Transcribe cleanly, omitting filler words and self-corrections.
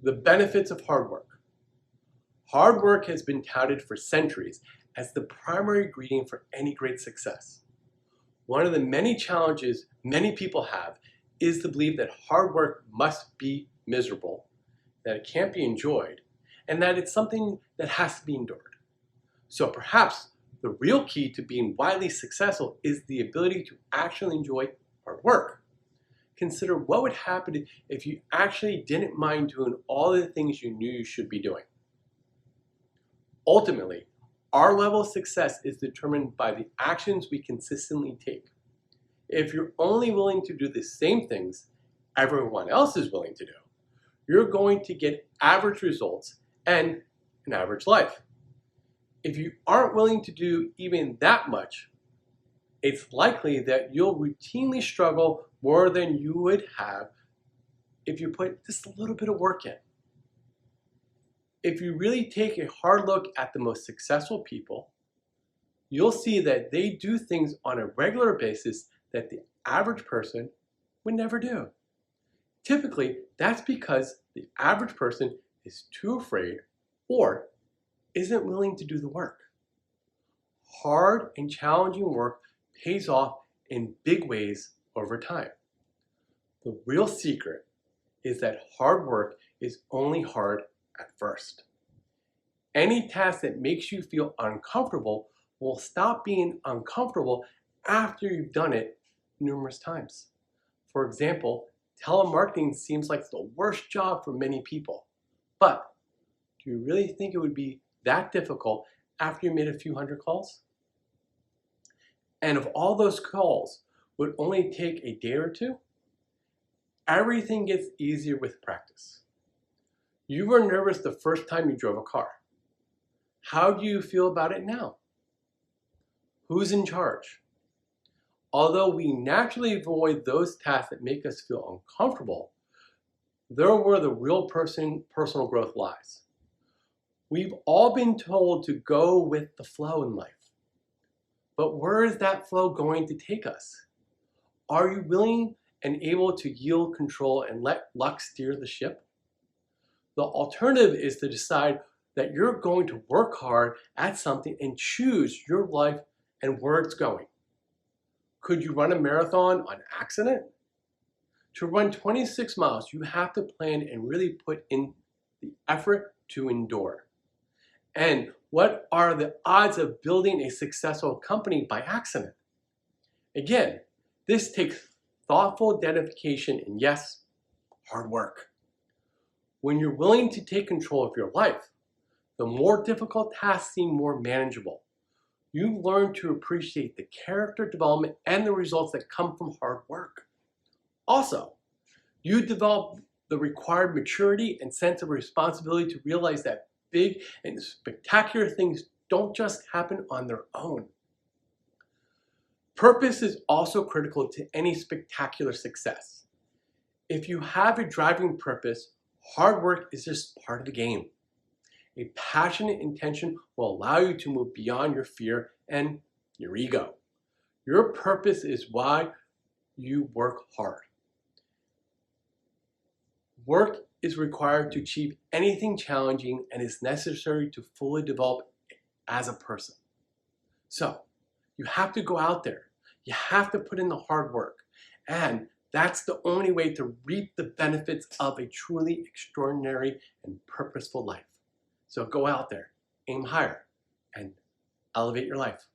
The benefits of hard work. Hard work has been touted for centuries as the primary ingredient for any great success. One of the many challenges many people have is the belief that hard work must be miserable, that it can't be enjoyed, and that it's something that has to be endured. So perhaps the real key to being widely successful is the ability to actually enjoy hard work. Consider what would happen if you actually didn't mind doing all the things you knew you should be doing. Ultimately, our level of success is determined by the actions we consistently take. If you're only willing to do the same things everyone else is willing to do, you're going to get average results and an average life. If you aren't willing to do even that much, it's likely that you'll routinely struggle more than you would have if you put just a little bit of work in. If you really take a hard look at the most successful people, you'll see that they do things on a regular basis that the average person would never do. Typically, that's because the average person is too afraid or isn't willing to do the work. Hard and challenging work pays off in big ways over time. The real secret is that hard work is only hard at first. Any task that makes you feel uncomfortable will stop being uncomfortable after you've done it numerous times. For example, telemarketing seems like the worst job for many people. But do you really think it would be that difficult after you made a few hundred calls? And if all those calls would only take a day or two, everything gets easier with practice. You were nervous the first time you drove a car. How do you feel about it now? Who's in charge? Although we naturally avoid those tasks that make us feel uncomfortable, they're where the real personal growth lies. We've all been told to go with the flow in life. But where is that flow going to take us? Are you willing and able to yield control and let luck steer the ship? The alternative is to decide that you're going to work hard at something and choose your life and where it's going. Could you run a marathon on accident? To run 26 miles, you have to plan and really put in the effort to endure. And what are the odds of building a successful company by accident? Again, this takes thoughtful identification and, yes, hard work. When you're willing to take control of your life, the more difficult tasks seem more manageable. You learn to appreciate the character development and the results that come from hard work. Also, you develop the required maturity and sense of responsibility to realize that big and spectacular things don't just happen on their own. Purpose is also critical to any spectacular success. If you have a driving purpose, hard work is just part of the game. A passionate intention will allow you to move beyond your fear and your ego. Your purpose is why you work hard. Work is required to achieve anything challenging and is necessary to fully develop as a person. So, you have to go out there. You have to put in the hard work. And that's the only way to reap the benefits of a truly extraordinary and purposeful life. So go out there, aim higher, and elevate your life.